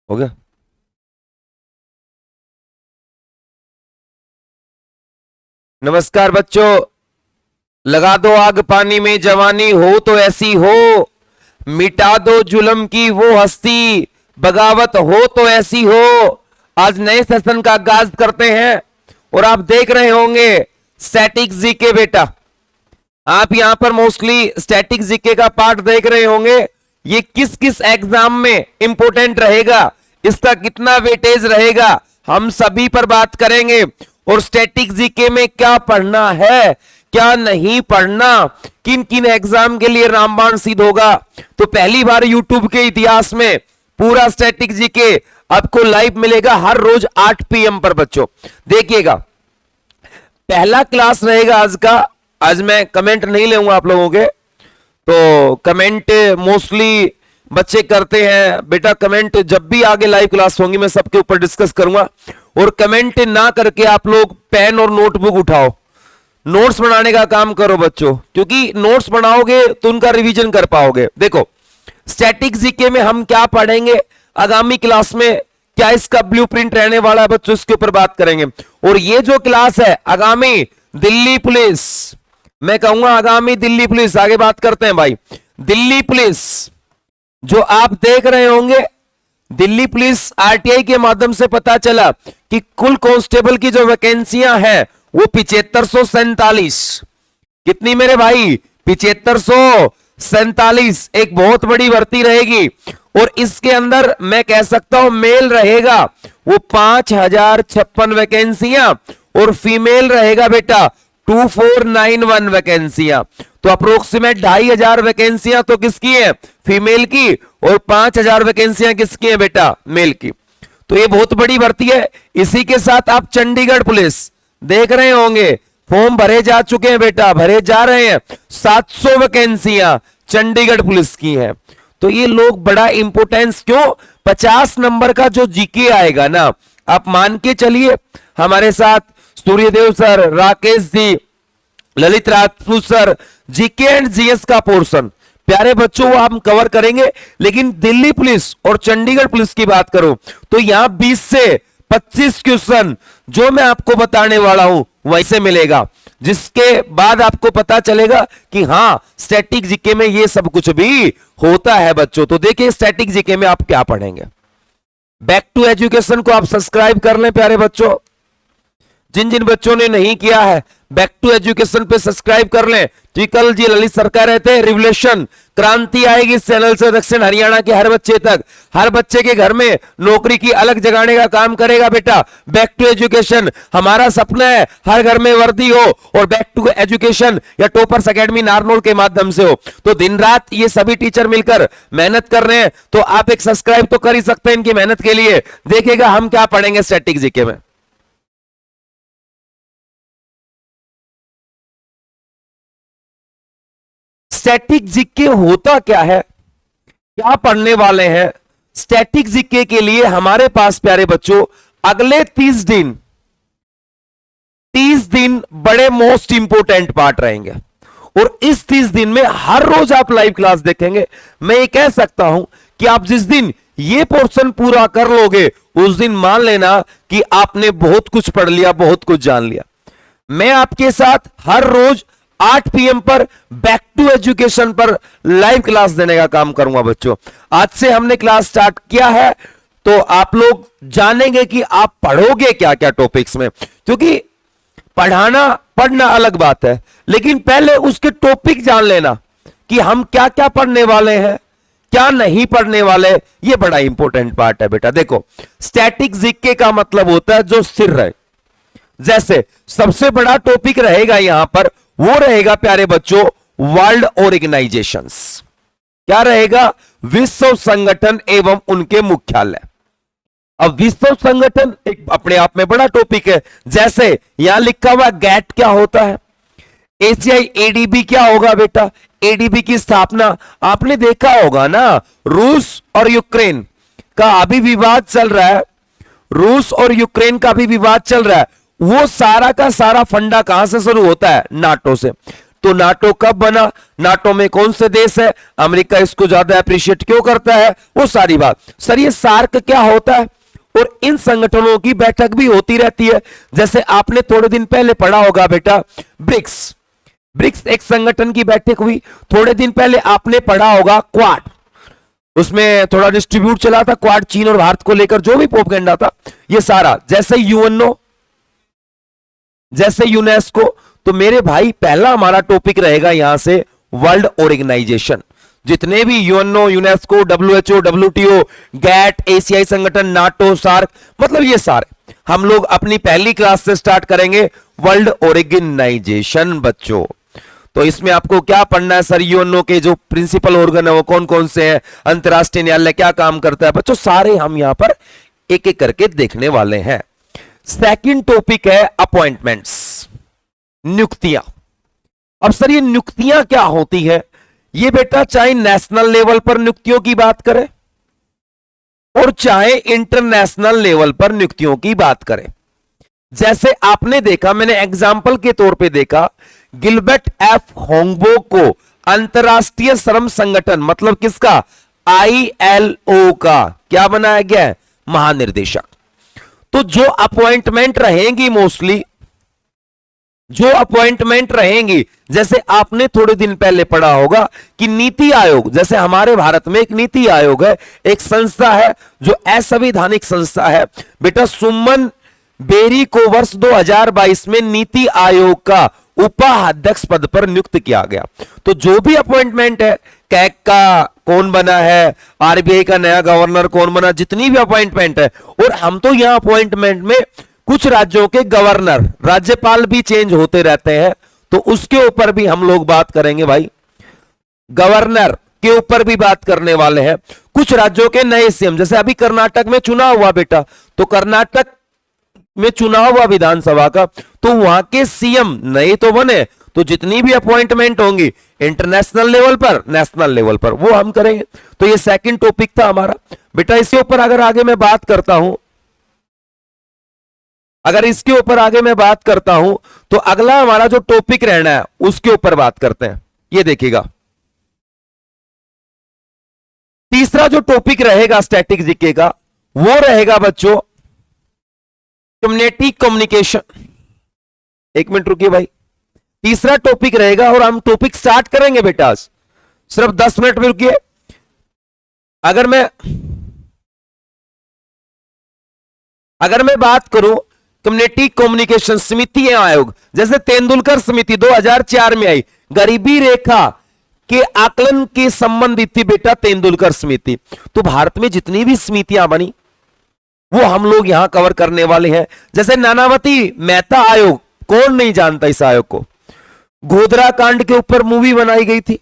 हो गया। नमस्कार बच्चों, लगा दो आग पानी में, जवानी हो तो ऐसी हो, मिटा दो जुल्म की वो हस्ती, बगावत हो तो ऐसी हो। आज नए सेशन का आगाज करते हैं और आप देख रहे होंगे स्टैटिक जीके। बेटा आप यहां पर मोस्टली स्टैटिक जीके का पार्ट देख रहे होंगे। ये किस किस एग्जाम में इंपॉर्टेंट रहेगा, इसका कितना वेटेज रहेगा, हम सभी पर बात करेंगे। और स्टैटिक जीके में क्या पढ़ना है, क्या नहीं पढ़ना, किन किन एग्जाम के लिए रामबाण सिद्ध होगा। तो पहली बार यूट्यूब के इतिहास में पूरा स्टैटिक जीके आपको लाइव मिलेगा हर रोज 8 PM पर। बच्चों देखिएगा, पहला क्लास रहेगा आज का। आज मैं कमेंट नहीं लूंगा आप लोगों के, तो कमेंट मोस्टली बच्चे करते हैं। बेटा कमेंट जब भी आगे लाइव क्लास होंगी मैं सबके ऊपर डिस्कस करूंगा। और कमेंट ना करके आप लोग पेन और नोटबुक उठाओ, नोट्स बनाने का काम करो बच्चों, क्योंकि नोट्स बनाओगे तो उनका रिवीजन कर पाओगे। देखो स्टैटिक जीके में हम क्या पढ़ेंगे आगामी क्लास में, क्या इसका ब्लूप्रिंट रहने वाला है बच्चों, इसके ऊपर बात करेंगे। और ये जो क्लास है आगामी दिल्ली पुलिस, मैं कहूंगा आगामी दिल्ली पुलिस, आगे बात करते हैं भाई। दिल्ली पुलिस जो आप देख रहे होंगे, दिल्ली पुलिस आरटीआई के माध्यम से पता चला कि कुल कांस्टेबल की जो वैकेंसियां हैं वो 7547। कितनी मेरे भाई? 7547। एक बहुत बड़ी भर्ती रहेगी। और इसके अंदर मैं कह सकता हूं मेल रहेगा वो 5056 वैकेंसियां, और फीमेल रहेगा बेटा 2491 वैकेंसियां। तो अप्रोक्सीमेट 2500 वैकेंसियां तो किसकी है? फीमेल की, और 5000 वैकेंसियां किसकी है बेटा? मेल की। तो ये बहुत बड़ी भर्ती है। इसी के साथ आप चंडीगढ़ पुलिस देख रहे होंगे, फॉर्म भरे जा चुके हैं बेटा, भरे जा रहे हैं। 700 वैकेंसियां चंडीगढ़ पुलिस की हैं। तो ये लोग बड़ा इंपोर्टेंस क्यों, 50 नंबर का जो जीके आएगा ना, आप मान के चलिए हमारे साथ Suryadev sir, Rakesh ji, Lalit Rajput sir, GK and GS का पोर्शन प्यारे बच्चों वो हम कवर करेंगे। लेकिन दिल्ली पुलिस और चंडीगढ़ पुलिस की बात करूं तो यहां 20 से 25 क्वेश्चन जो मैं आपको बताने वाला हूं वैसे मिलेगा, जिसके बाद आपको पता चलेगा कि हां स्टैटिक जीके में ये सब कुछ भी होता है बच्चों। तो देखिए स्टैटिक जीके में आप क्या पढ़ेंगे। बैक टू एजुकेशन को आप सब्सक्राइब कर लें प्यारे बच्चों, जिन जिन बच्चों ने नहीं किया है बैक टू एजुकेशन पे सब्सक्राइब कर लें। तो कल जी ललित सरकार रहते हैं, रिवोल्यूशन क्रांति आएगी इस चैनल से दक्षिण हरियाणा के हर बच्चे तक, हर बच्चे के घर में नौकरी की अलग जगाने का काम करेगा बेटा बैक टू एजुकेशन। हमारा सपना है हर घर में वर्दी हो, और बैक टू एजुकेशन या टॉपर्स एकेडमी नारनौल के माध्यम से हो। तो दिन रात ये सभी टीचर मिलकर मेहनत कर रहे हैं, तो आप एक सब्सक्राइब तो कर ही सकते हैं इनकी मेहनत के लिए। देखिएगा हम क्या पढ़ेंगे स्टैटिक जीके में। स्टैटिक जीके होता क्या है, क्या पढ़ने वाले हैं। स्टैटिक जीके के लिए हमारे पास प्यारे बच्चों अगले 30 दिन बड़े मोस्ट इंपोर्टेंट पार्ट रहेंगे। और इस 30 दिन में हर रोज आप लाइव क्लास देखेंगे। मैं ये कह सकता हूं कि आप जिस दिन ये पोर्शन पूरा कर लोगे उस दिन मान लेना कि आपने बहुत कुछ पढ़ लिया, बहुत कुछ जान लिया। मैं आपके साथ हर रोज 8 PM पर बैक टू एजुकेशन पर लाइव क्लास देने का काम करूंगा बच्चों। आज से हमने क्लास स्टार्ट किया है, तो आप लोग जानेंगे कि आप पढ़ोगे क्या क्या टॉपिक्स में, क्योंकि पढ़ना अलग बात है, लेकिन पहले उसके टॉपिक जान लेना कि हम क्या क्या पढ़ने वाले हैं, क्या नहीं पढ़ने वाले। ये बड़ा इंपॉर्टेंट पार्ट है बेटा। देखो स्टैटिक जीके का मतलब होता है जो स्थिर रहे। जैसे सबसे बड़ा टॉपिक रहेगा यहां पर, वो रहेगा प्यारे बच्चों वर्ल्ड ऑर्गेनाइजेशंस। क्या रहेगा? विश्व संगठन एवं उनके मुख्यालय। अब विश्व संगठन एक अपने आप में बड़ा टॉपिक है। जैसे यहां लिखा हुआ गैट क्या होता है, एशियाई एडीबी क्या होगा बेटा, एडीबी की स्थापना आपने देखा होगा ना। रूस और यूक्रेन का अभी विवाद चल रहा है, रूस और यूक्रेन का भी विवाद चल रहा है। वो सारा का सारा फंडा कहां से शुरू होता है? नाटो से। तो नाटो कब बना, नाटो में कौन से देश है, अमेरिका इसको ज्यादा अप्रिशिएट क्यों करता है, वो सारी बात। सर ये सार्क क्या होता है, और इन संगठनों की बैठक भी होती रहती है। जैसे आपने थोड़े दिन पहले पढ़ा होगा बेटा ब्रिक्स, ब्रिक्स एक संगठन की बैठक हुई। थोड़े दिन पहले आपने पढ़ा होगा क्वाड, उसमें थोड़ा डिस्ट्रीब्यूट चला था क्वाड, चीन और भारत को लेकर जो भी प्रोपेगेंडा था ये सारा। जैसे यूएनओ, जैसे यूनेस्को। तो मेरे भाई पहला हमारा टॉपिक रहेगा यहां से वर्ल्ड ऑर्गेनाइजेशन। जितने भी UNO, UNESCO, WHO, WTO, GATT, एशियाई संगठन, नाटो, सार्क, मतलब ये सारे हम लोग अपनी पहली क्लास से स्टार्ट करेंगे वर्ल्ड ऑर्गेनाइजेशन बच्चों। तो इसमें आपको क्या पढ़ना है सर, यूएनओ के जो प्रिंसिपल ऑर्गन है वो कौन कौन से हैं, अंतरराष्ट्रीय न्यायालय क्या काम करता है बच्चों, सारे हम यहां पर एक एक करके देखने वाले हैं। सेकंड टॉपिक है अपॉइंटमेंट्स, नियुक्तियां। अब सर ये नियुक्तियां क्या होती है, ये बेटा चाहे नेशनल लेवल पर नियुक्तियों की बात करें और चाहे इंटरनेशनल लेवल पर नियुक्तियों की बात करें। जैसे आपने देखा, मैंने एग्जाम्पल के तौर पे देखा, गिलबर्ट एफ होंगबो को अंतरराष्ट्रीय श्रम संगठन, मतलब किसका, आईएलओ का क्या बनाया गया है, महानिर्देशक। तो जो अपॉइंटमेंट रहेंगी, मोस्टली जो अपॉइंटमेंट रहेंगी, जैसे आपने थोड़े दिन पहले पढ़ा होगा कि नीति आयोग, जैसे हमारे भारत में एक नीति आयोग है, एक संस्था है जो असंवैधानिक संस्था है बेटा। सुमन बेरी को वर्ष 2022 में नीति आयोग का उपाध्यक्ष पद पर नियुक्त किया गया। तो जो भी अपॉइंटमेंट है, कैग का कौन बना है, आरबीआई का नया गवर्नर कौन बना, जितनी भी अपॉइंटमेंट है, और हम तो यहां अपॉइंटमेंट में कुछ राज्यों के गवर्नर, राज्यपाल भी चेंज होते रहते हैं, तो उसके ऊपर भी हम लोग बात करेंगे भाई, गवर्नर के ऊपर भी बात करने वाले हैं। कुछ राज्यों के नए सीएम, जैसे अभी कर्नाटक में चुनाव हुआ बेटा, तो कर्नाटक में चुनाव हुआ विधानसभा का, तो वहां के सीएम नए तो बने, तो जितनी भी अपॉइंटमेंट होंगी इंटरनेशनल लेवल पर, नेशनल लेवल पर, वो हम करेंगे। तो ये सेकंड टॉपिक था हमारा बेटा। इसके ऊपर अगर आगे मैं बात करता हूं, अगर इसके ऊपर आगे मैं बात करता हूं, तो अगला हमारा जो टॉपिक रहना है उसके ऊपर बात करते हैं। ये देखिएगा, तीसरा जो टॉपिक रहेगा स्टैटिक जीके का, वो रहेगा बच्चों कम्युनिटी कम्युनिकेशन। एक मिनट रुकिए भाई, तीसरा टॉपिक रहेगा और हम टॉपिक स्टार्ट करेंगे बेटा, सिर्फ 10 मिनट में रुकिए। अगर मैं बात करूं कम्युनिटी कम्युनिकेशन समिति आयोग, जैसे तेंदुलकर समिति 2004 में आई, गरीबी रेखा के आकलन के संबंधित थी बेटा तेंदुलकर समिति। तो भारत में जितनी भी समितियां बनी वो हम लोग यहां कवर करने वाले हैं। जैसे नानावती मेहता आयोग, कौन नहीं जानता इस आयोग को। गोधरा कांड के ऊपर मूवी बनाई गई थी,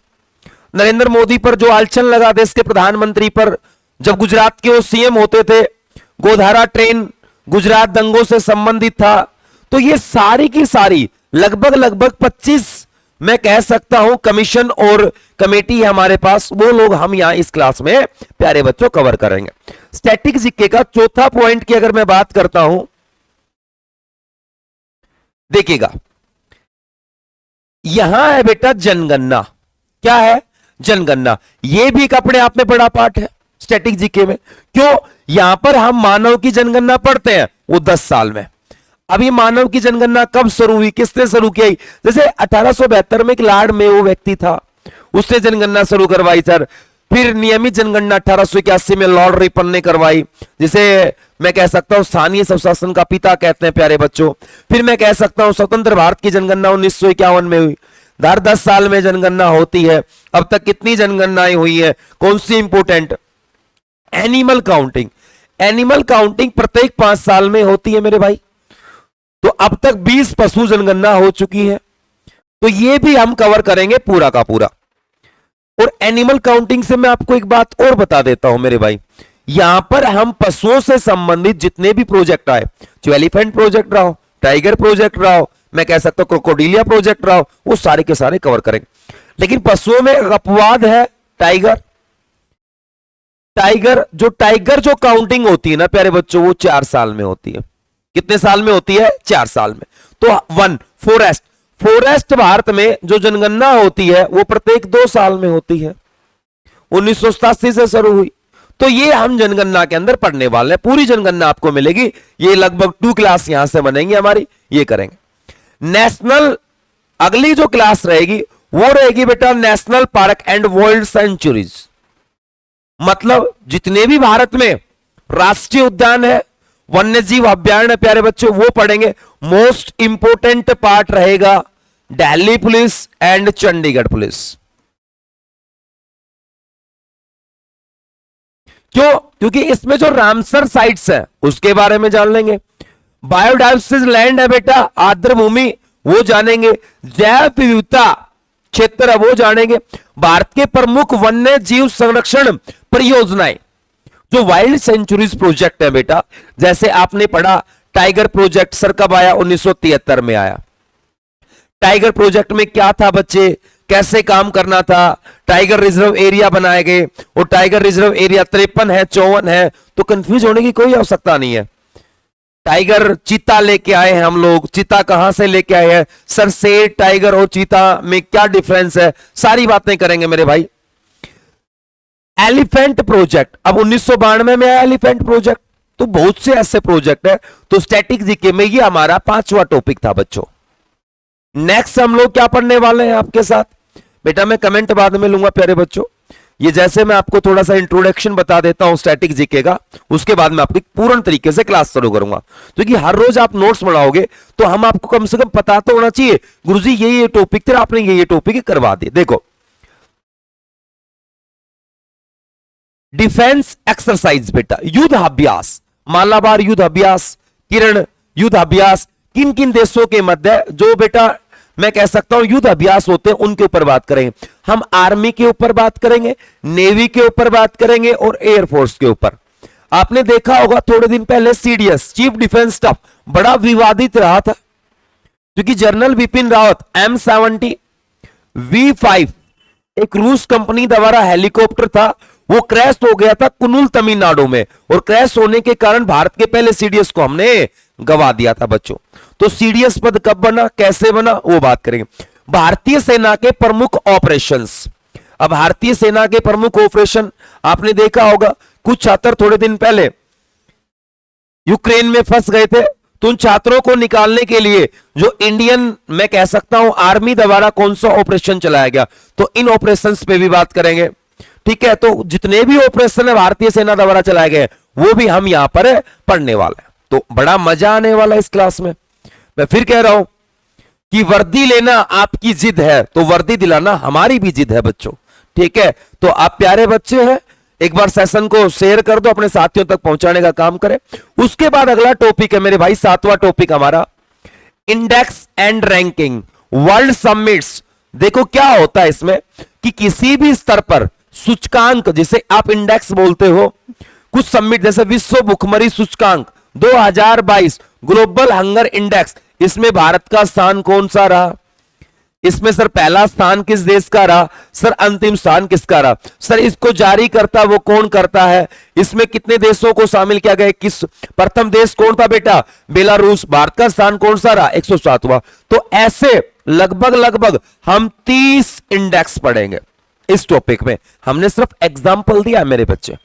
नरेंद्र मोदी पर जो आलचन लगा देश के प्रधानमंत्री पर, जब गुजरात के वो सीएम होते थे, गोधारा ट्रेन गुजरात दंगों से संबंधित था। तो ये सारी की सारी लगभग 25 मैं कह सकता हूं कमीशन और कमेटी है हमारे पास, वो लोग हम यहां इस क्लास में प्यारे बच्चों कवर करेंगे। स्टैटिक जीके का चौथा पॉइंट की अगर मैं बात करता हूं, देखिएगा यहां है बेटा जनगणना। क्या है, जनगणना। यह भी एक अपने आप में बड़ा पार्ट है स्टैटिक जीके में। क्यों, यहां पर हम मानव की जनगणना पढ़ते हैं वो 10 साल में। अभी मानव की जनगणना कब शुरू हुई, किसने शुरू की, जैसे 1872 में एक लॉर्ड में वो व्यक्ति था, उसने जनगणना शुरू करवाई सर। फिर नियमित जनगणना 1881 में लॉर्ड रिपन ने करवाई, जिसे मैं कह सकता हूं स्थानीय स्वशासन का पिता कहते हैं प्यारे बच्चों। फिर मैं कह सकता हूं स्वतंत्र भारत की जनगणना 1951 में हुई। हर 10 साल में जनगणना होती है। अब तक कितनी जनगणनाएं हुई है, कौन सी important, animal counting. Animal counting प्रत्येक 5 साल में होती है मेरे भाई। तो अब तक 20 पशु जनगणना हो चुकी है, तो ये भी हम कवर करेंगे पूरा का पूरा। और एनिमल काउंटिंग से मैं आपको एक बात और बता देता हूं मेरे भाई, यहां पर हम पशुओं से संबंधित जितने भी प्रोजेक्ट आए, जो एलिफेंट प्रोजेक्ट रहा हो, टाइगर प्रोजेक्ट रहा हो, मैं कह सकता हूं क्रोकोडिलिया प्रोजेक्ट रहा हो, वो सारे के सारे कवर करेंगे। लेकिन पशुओं में अपवाद है टाइगर। टाइगर जो काउंटिंग होती है ना प्यारे बच्चों, वो 4 साल में होती है। कितने साल में होती है, 4 साल में। तो 1 फॉरेस्ट, फॉरेस्ट भारत में जो जनगणना होती है वो प्रत्येक 2 साल में होती है, 1987 से शुरू हुई। तो ये हम जनगणना के अंदर पढ़ने वाले हैं, पूरी जनगणना आपको मिलेगी। ये लगभग 2 क्लास यहां से बनेंगी हमारी, ये करेंगे। नेशनल अगली जो क्लास रहेगी वो रहेगी बेटा national park and world sanctuaries, मतलब जितने भी भारत में राष्ट्रीय उद्यान है, वन्यजीव अभ्यारण्य प्यारे बच्चों, वो पढ़ेंगे। मोस्ट इंपोर्टेंट पार्ट रहेगा Delhi police and Chandigarh police. क्यों? क्योंकि इसमें जो रामसर साइट्स है उसके बारे में जान लेंगे, बायोडाइवर्सिटी लैंड है बेटा, आर्द्र भूमि, वो जानेंगे, जैव विविधता क्षेत्र है वो जानेंगे, भारत के प्रमुख वन्य जीव संरक्षण परियोजनाएं, जो वाइल्ड सेंचुरीज प्रोजेक्ट है बेटा, जैसे आपने पढ़ा टाइगर प्रोजेक्ट सर कब आया, 1973 में आया। टाइगर प्रोजेक्ट में क्या था बच्चे, कैसे काम करना था, टाइगर रिजर्व एरिया बनाए गए, और टाइगर रिजर्व एरिया 53 है, 54 है, तो कंफ्यूज होने की कोई आवश्यकता नहीं है। टाइगर चीता लेके आए हैं हम लोग, चीता कहां से लेके आए हैं सर, शेर टाइगर और चीता में क्या डिफरेंस है, सारी बातें करेंगे मेरे भाई। एलिफेंट प्रोजेक्ट अब 1992 में आया एलिफेंट प्रोजेक्ट, तो बहुत से ऐसे प्रोजेक्ट है। तो स्टैटिक जीके में ये हमारा 5वां टॉपिक था बच्चों। नेक्स्ट हम लोग क्या पढ़ने वाले हैं आपके साथ बेटा, मैं कमेंट बाद में लूंगा प्यारे बच्चों। ये जैसे मैं आपको थोड़ा सा इंट्रोडक्शन बता देता हूं स्टैटिक जीके का, उसके बाद मैं आपकी पूर्ण तरीके से क्लास शुरू करूंगा। क्योंकि हर रोज आप नोट्स बनाओगे तो हम आपको कम से कम पता तो होना चाहिए, गुरुजी ये टॉपिक थे, आपने ये टॉपिक करवा दिए। देखो डिफेंस एक्सरसाइज बेटा, युद्ध अभ्यास, मालाबार युद्ध अभ्यास, किरण युद्ध अभ्यास, किन किन देशों के मध्य जो बेटा मैं कह सकता हूं युद्ध अभ्यास होते हैं उनके ऊपर बात करेंगे। हम आर्मी के ऊपर बात करेंगे, नेवी के ऊपर बात करेंगे और एयरफोर्स के ऊपर। आपने देखा होगा थोड़े दिन पहले सीडीएस चीफ डिफेंस स्टाफ बड़ा विवादित रहा था, क्योंकि general Bipin Rawat M70 V5 एक रूस कंपनी द्वारा हेलीकॉप्टर था, वो क्रैश हो गया था कुनूल तमिलनाडु में, और क्रैश होने के कारण भारत के पहले सीडीएस को हमने गवा दिया था बच्चों। तो सीडीएस पद कब बना, कैसे बना, वो बात करेंगे। भारतीय सेना के प्रमुख ऑपरेशंस, अब भारतीय सेना के प्रमुख ऑपरेशन आपने देखा होगा, कुछ छात्र थोड़े दिन पहले यूक्रेन में फंस गए थे, तो उन छात्रों को निकालने के लिए जो इंडियन मैं कह सकता हूं आर्मी द्वारा कौन सा ऑपरेशन चलाया गया, तो इन ऑपरेशंस पे भी बात करेंगे। ठीक है, तो जितने भी ऑपरेशन है भारतीय सेना द्वारा चलाए गए वो भी हम यहां पर पढ़ने वाले हैं। तो बड़ा मजा आने वाला है इस क्लास में। मैं फिर कह रहा हूं कि वर्दी लेना आपकी जिद है तो वर्दी दिलाना हमारी भी जिद है बच्चों। ठीक है, तो आप प्यारे बच्चे हैं, एक बार सेशन को शेयर कर दो, अपने साथियों तक पहुंचाने का काम करें। उसके बाद अगला टॉपिक है मेरे भाई 7वां टॉपिक हमारा index and ranking world summits. देखो क्या होता है इसमें कि किसी भी स्तर पर सूचकांक, जिसे आप इंडेक्स बोलते हो, कुछ समिट जैसे विश्व भुखमरी सूचकांक 2022 ग्लोबल हंगर इंडेक्स, इसमें भारत का स्थान कौन सा रहा, इसमें सर पहला स्थान किस देश का रहा, सर अंतिम स्थान किसका रहा, सर इसको जारी करता वो कौन करता है, इसमें कितने देशों को शामिल किया गया, किस प्रथम देश कौन था बेटा, बेलारूस, भारत का स्थान कौन सा रहा 107वां। तो ऐसे लगभग हम 30 इंडेक्स पढ़ेंगे इस टॉपिक में। हमने सिर्फ एग्जाम्पल दिया है मेरे बच्चे,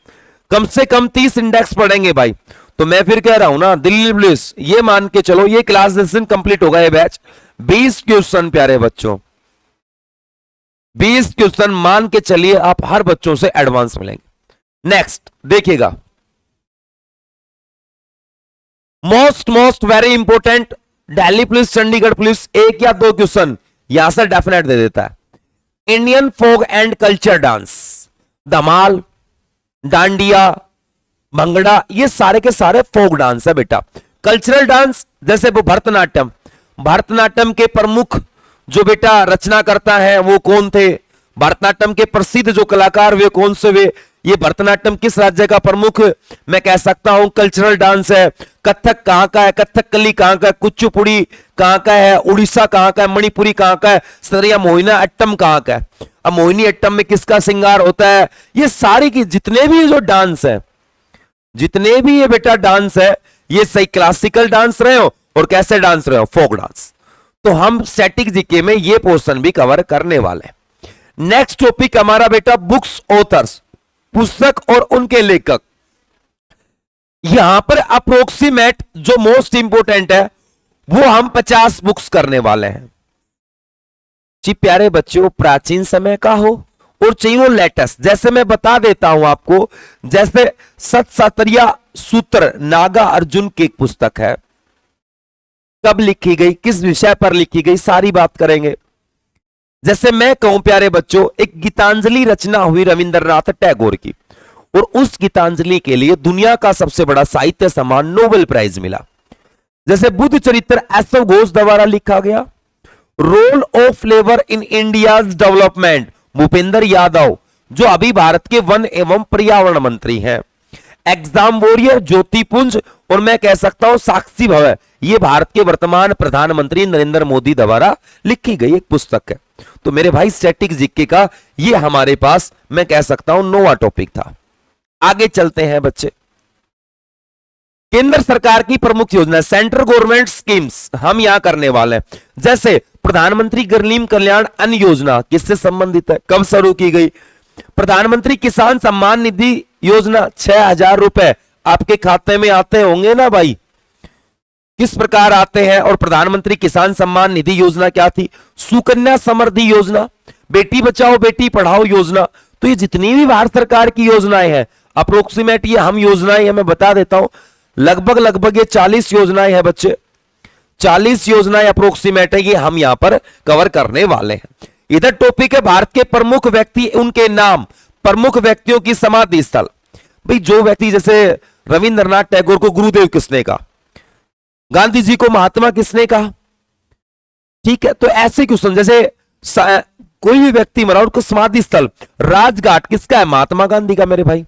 कम से कम 30 इंडेक्स पढ़ेंगे भाई। तो मैं फिर कह रहा हूं ना दिल्ली पुलिस, ये मान के चलो ये क्लास जिस दिन कंप्लीट होगा ये बैच 20 क्वेश्चन प्यारे बच्चों, 20 क्वेश्चन मान के चलिए आप हर बच्चों से एडवांस मिलेंगे। नेक्स्ट देखिएगा, most very important Delhi police Chandigarh police, 1 या 2 क्वेश्चन यहां से डेफिनेट दे देता है। Indian folk and culture dance, dhamal, dandiya, bhangra, ये सारे के सारे फोक डांस है बेटा। कल्चरल डांस जैसे वो भरतनाट्यम, भरतनाट्यम के प्रमुख जो बेटा रचना करता है वो कौन थे, भरतनाट्यम के प्रसिद्ध जो कलाकार वे कौन से वे, ये भरतनाट्यम किस राज्य का प्रमुख मैं कह सकता हूं कल्चरल डांस है। कथक कहां का है, कथकली कहां का है, कुचिपुड़ी कहां का है, उड़ीसा कहां का है, मणिपुरी कहां का है, सरिया मोहिना अट्टम कहां का है। अब मोहिनी अट्टम में किसका श्रृंगार होता है, ये सारी की जितने भी जो डांस है, जितने भी ये बेटा डांस है, ये सही क्लासिकल डांस रहे हो और कैसे डांस रहे हो, फोक डांस। तो हम स्टैटिक जीके में ये पोर्शन भी कवर करने वाले हैं। नेक्स्ट टॉपिक हमारा बेटा बुक्स ऑथर्स, पुस्तक और उनके लेखक। यहां पर अप्रोक्सीमेट जो मोस्ट इंपोर्टेंट है वो हम 50 बुक्स करने वाले हैं जी प्यारे बच्चों। प्राचीन समय का हो और चाहिए वो लेटेस्ट, जैसे मैं बता देता हूं आपको, जैसे सत सातरिया सूत्र नागा अर्जुन की एक पुस्तक है, कब लिखी गई, किस विषय पर लिखी गई, सारी बात करेंगे। जैसे मैं कहूं प्यारे बच्चों, एक गीतांजलि रचना हुई रविंद्रनाथ टैगोर की, और उस गीतांजलि के लिए दुनिया का सबसे बड़ा साहित्य सम्मान नोबेल प्राइज मिला। जैसे बुद्ध चरित्र एसओ घोष द्वारा लिखा गया, role of labour in India development Bhupendra Yadav जो अभी भारत के वन एवं पर्यावरण मंत्री हैं, एग्जाम वॉरियर ज्योतिपुंज, और मैं कह सकता हूं साक्षी भव, ये भारत के वर्तमान प्रधानमंत्री नरेंद्र मोदी द्वारा लिखी गई एक पुस्तक है। तो मेरे भाई स्टैटिक जीके का ये हमारे पास मैं कह सकता हूं नोवा टॉपिक था। आगे चलते हैं बच्चे। केंद्र सरकार की प्रमुख योजना, सेंट्रल गवर्नमेंट स्कीम्स हम यहां करने वाले हैं। जैसे प्रधानमंत्री गरीब कल्याण अन्न योजना किससे संबंधित है, कब शुरू की गई। प्रधानमंत्री किसान सम्मान निधि योजना 6,000 रुपए आपके खाते में आते होंगे ना भाई, किस प्रकार आते हैं। और प्रधानमंत्री किसान सम्मान निधि योजना क्या थी, सुकन्या समृद्धि योजना, बेटी बचाओ बेटी पढ़ाओ योजना। तो ये जितनी भी भारत सरकार की योजनाएं हैं, अप्रोक्सीमेट ये हम योजनाएं हैं, मैं बता देता हूं, लगभग ये 40 योजनाएं हैं बच्चे, 40 योजनाएं अप्रोक्सीमेट है, ये हम यहां पर कवर करने वाले हैं। इधर टॉपिक है भारत के प्रमुख व्यक्ति, उनके नाम, प्रमुख व्यक्तियों की समाधि स्थल। भाई जो व्यक्ति, जैसे रविंद्रनाथ टैगोर को गुरुदेव किसने कहा, गांधी जी को महात्मा किसने कहा, ठीक है। तो ऐसे क्वेश्चन, जैसे कोई भी व्यक्ति मरा उसको समाधि स्थल, राजघाट किसका है, महात्मा गांधी का मेरे भाई।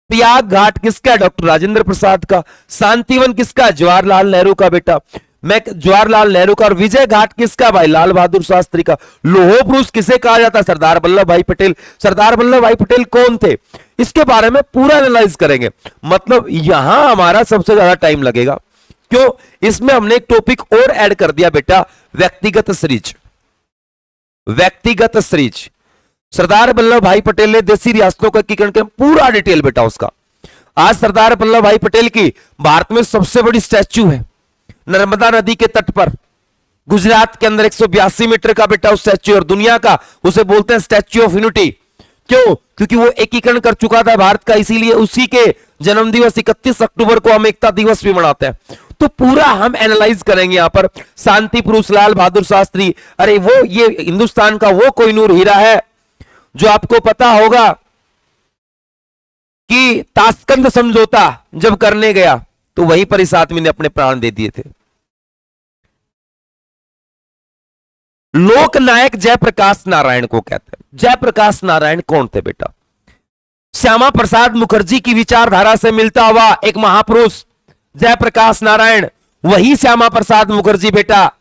प्रयाग घाट किसका है, डॉक्टर राजेंद्र प्रसाद का। शांतिवन किसका है, जवाहरलाल नेहरू का बेटा, मैं जवाहरलाल नेहरू का। और विजय घाट किसका भाई, लाल बहादुर शास्त्री का। लोह पुरुष किसे कहा जाता है, सरदार वल्लभ भाई पटेल। सरदार वल्लभ भाई पटेल कौन थे, इसके बारे में पूरा एनालाइज करेंगे। मतलब यहां हमारा सबसे ज्यादा टाइम लगेगा, क्यों, इसमें हमने एक टॉपिक और ऐड कर दिया बेटा, व्यक्तिगत सीरीज। व्यक्तिगत सीरीज, सरदार वल्लभ भाई पटेल ने देशी रियासतों का एकीकरण किया, पूरा डिटेल बेटा उसका। आज सरदार वल्लभ भाई पटेल की भारत में सबसे बड़ी स्टैच्यू है नर्मदा नदी के तट पर, गुजरात के अंदर 182 मीटर का बेटा उस स्टैच्यू, और दुनिया का उसे बोलते हैं स्टैच्यू ऑफ यूनिटी। क्यों, क्योंकि वो एकीकरण कर चुका था भारत का, इसीलिए उसी के जन्म दिवस 31 अक्टूबर को हम एकता दिवस भी मनाते हैं। तो पूरा हम एनालाइज करेंगे यहां पर। शांति पुरुष लाल बहादुर शास्त्री, अरे वो ये हिंदुस्तान का वो कोहिनूर हीरा है जो आपको पता होगा कि ताशकंद समझौता जब करने गया तो वहीं पर इस आदमी ने अपने प्राण दे दिए थे। लोकनायक जयप्रकाश नारायण को कहते हैं। जयप्रकाश नारायण कौन थे बेटा, श्यामा प्रसाद मुखर्जी की विचारधारा से मिलता हुआ एक महापुरुष जयप्रकाश नारायण, वही श्यामा प्रसाद मुखर्जी बेटा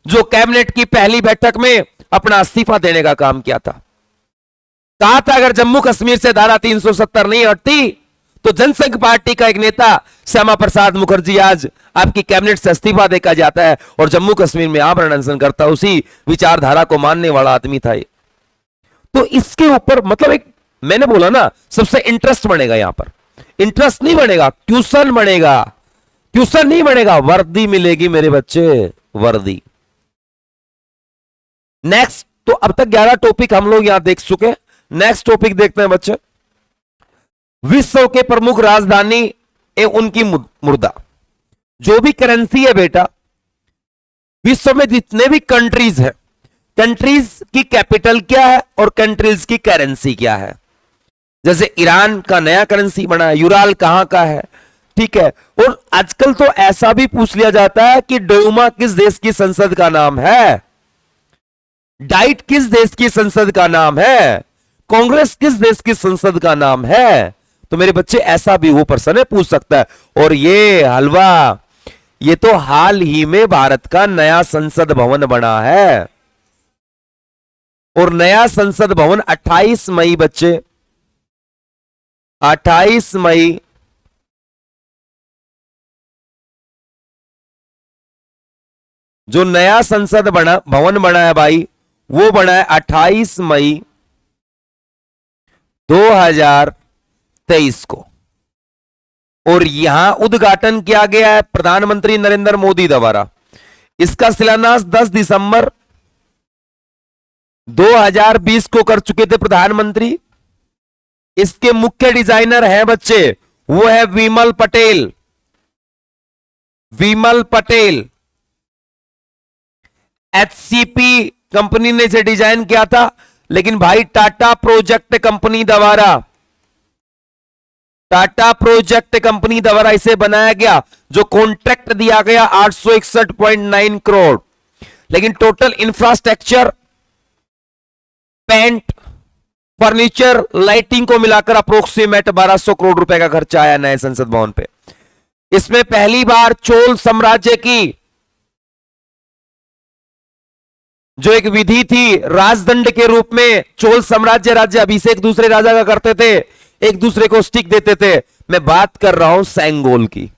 जो कैबिनेट की पहली बैठक में अपना इस्तीफा देने का काम किया था। कहा था अगर जम्मू कश्मीर से धारा 370 नहीं हटती तो जनसंघ पार्टी का एक नेता श्यामा प्रसाद मुखर्जी आज आपकी कैबिनेट से इस्तीफा देकर जाता है और जम्मू कश्मीर में आमरण अनशन करता है। उसी विचारधारा को मानने वाला आदमी था ये। तो इसके ऊपर मतलब एक मैंने बोला ना, सबसे इंटरेस्ट बनेगा यहां पर, इंटरेस्ट नहीं बनेगा, क्वेश्चन बनेगा। क्वेश्चन नहीं बनेगा, वर्दी मिलेगी मेरे बच्चे, वर्दी। नेक्स्ट, तो अब तक 11 टॉपिक हम लोग यहां देख चुके। नेक्स्ट टॉपिक देखते हैं बच्चे, विश्व के प्रमुख राजधानी एवं उनकी मुद्रा। जो भी करेंसी है बेटा, विश्व में जितने भी कंट्रीज है, कंट्रीज की कैपिटल क्या है और कंट्रीज की करेंसी क्या है। जैसे ईरान का नया करेंसी बना है, यूराल कहां का है, ठीक है। और आजकल तो ऐसा भी पूछ लिया जाता है कि डोमा किस देश की संसद का नाम है, डाइट किस देश की संसद का नाम है, कांग्रेस किस देश की संसद का नाम है। तो मेरे बच्चे ऐसा भी वो पर्सन है पूछ सकता है। और ये हलवा, ये तो हाल ही में भारत का नया संसद भवन बना है, और नया संसद भवन 28 मई बच्चे, 28 मई जो नया संसद भवन बना है भाई, वो बना है 28 मई 2023 को, और यहां उद्घाटन किया गया है प्रधानमंत्री नरेंद्र मोदी द्वारा। इसका शिलान्यास 10 दिसंबर 2020 को कर चुके थे प्रधानमंत्री। इसके मुख्य डिजाइनर हैं बच्चे, वो है विमल पटेल। विमल पटेल, एचसीपी कंपनी ने इसे डिजाइन किया था, लेकिन भाई टाटा प्रोजेक्ट कंपनी द्वारा, टाटा प्रोजेक्ट कंपनी द्वारा इसे बनाया गया, जो कॉन्ट्रैक्ट दिया गया 861.9 करोड़। लेकिन total infrastructure, paint, furniture, lighting को मिलाकर अप्रोक्सीमेट 1200 करोड़ रुपए का खर्चा आया नए संसद भवन पे। इसमें पहली बार चोल साम्राज्य की जो एक विधि थी राजदंड के रूप में, चोल साम्राज्य राज्य अभिषेक दूसरे राजा का करते थे, एक दूसरे को स्टिक देते थे। मैं बात कर रहा हूं सेंगोल की,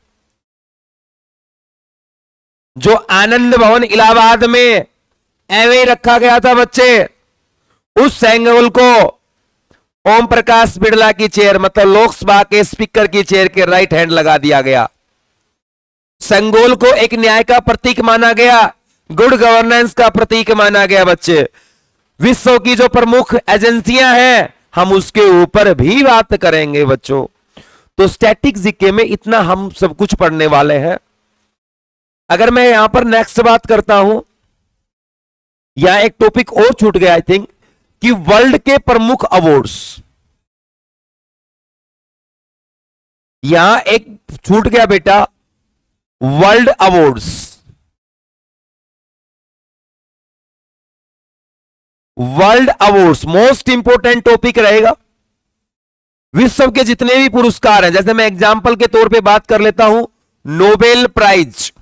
जो आनंद भवन इलाहाबाद में एवं रखा गया था बच्चे। उस सेंगोल को ओम प्रकाश बिड़ला की चेयर, मतलब लोकसभा के स्पीकर की चेयर के राइट हैंड लगा दिया गया। सेंगोल को एक न्याय का प्रतीक माना गया, गुड गवर्नेंस का प्रतीक माना गया बच्चे। विश्व की जो प्रमुख एजेंसियां हैं, हम उसके ऊपर भी बात करेंगे बच्चों। तो स्टैटिक जीके में इतना हम सब कुछ पढ़ने वाले हैं। अगर मैं यहां पर नेक्स्ट बात करता हूं, यहां एक टॉपिक और छूट गया आई थिंक, कि वर्ल्ड के प्रमुख अवार्ड्स, यहां एक छूट गया बेटा, world awards. World awards most important topic रहेगा। विश्व के जितने भी पुरस्कार हैं, जैसे मैं एग्जांपल के तौर पे बात कर लेता हूं, नोबेल प्राइज।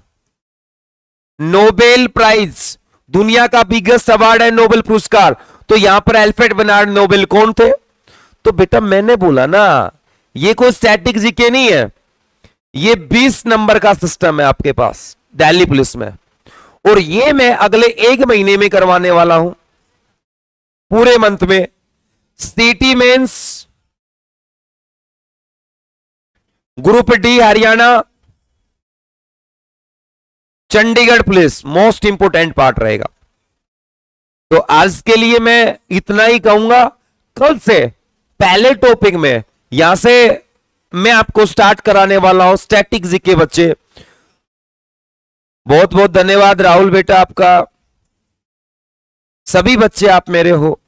नोबेल प्राइज दुनिया का बिगेस्ट अवार्ड है, नोबेल पुरस्कार। तो यहां पर अल्फ्रेड बर्नार्ड नोबेल कौन थे? तो बेटा मैंने बोला ना, ये कोई स्टैटिक जीके नहीं है, ये 20 नंबर का सिस्टम है आपके पास दिल्ली पुलिस में, और ये मैं अगले 1 महीने में करवाने वाला हूं, पूरे मंथ में। सीटी mains, group D Haryana, Chandigarh police, most important part रहेगा। तो आज के लिए मैं इतना ही कहूंगा। कल से पहले टॉपिक में यहां से मैं आपको स्टार्ट कराने वाला हूं स्टैटिक जीके बच्चे। बहुत बहुत धन्यवाद राहुल बेटा आपका। सभी बच्चे आप मेरे हो,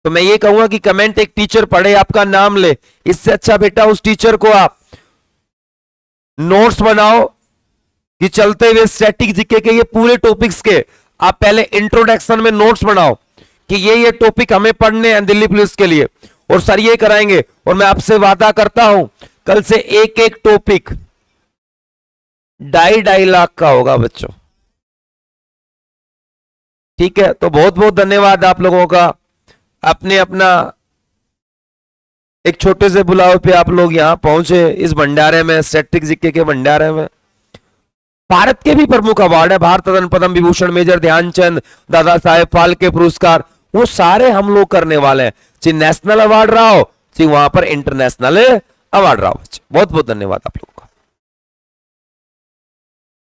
तो मैं ये कहूंगा कि कमेंट एक टीचर पढ़े, आपका नाम ले। इससे अच्छा बेटा उस टीचर को आप नोट्स बनाओ कि चलते हुए स्टैटिक जीके के ये पूरे टॉपिक्स के आप पहले इंट्रोडक्शन में नोट्स बनाओ कि ये टॉपिक हमें पढ़ने हैं दिल्ली पुलिस के लिए, और सर ये कराएंगे। और मैं आपसे वादा करता हूं कल से एक एक टॉपिक 2.5 लाख का होगा बच्चों, ठीक है। तो बहुत बहुत धन्यवाद आप लोगों का। अपने अपना एक छोटे से बुलावे पे आप लोग यहां पहुंचे इस भंडारे में, स्टैटिक जीके के भंडारे में। भारत के भी प्रमुख अवार्ड है, भारत रत्न, पद्म विभूषण, मेजर ध्यानचंद, दादा साहेब फाल्के पुरस्कार, वो सारे हम लोग करने वाले हैं। चाहे नेशनल अवार्ड रहा हो, चाहे वहां पर इंटरनेशनल अवार्ड रहा हो। बहुत बहुत धन्यवाद आप लोग।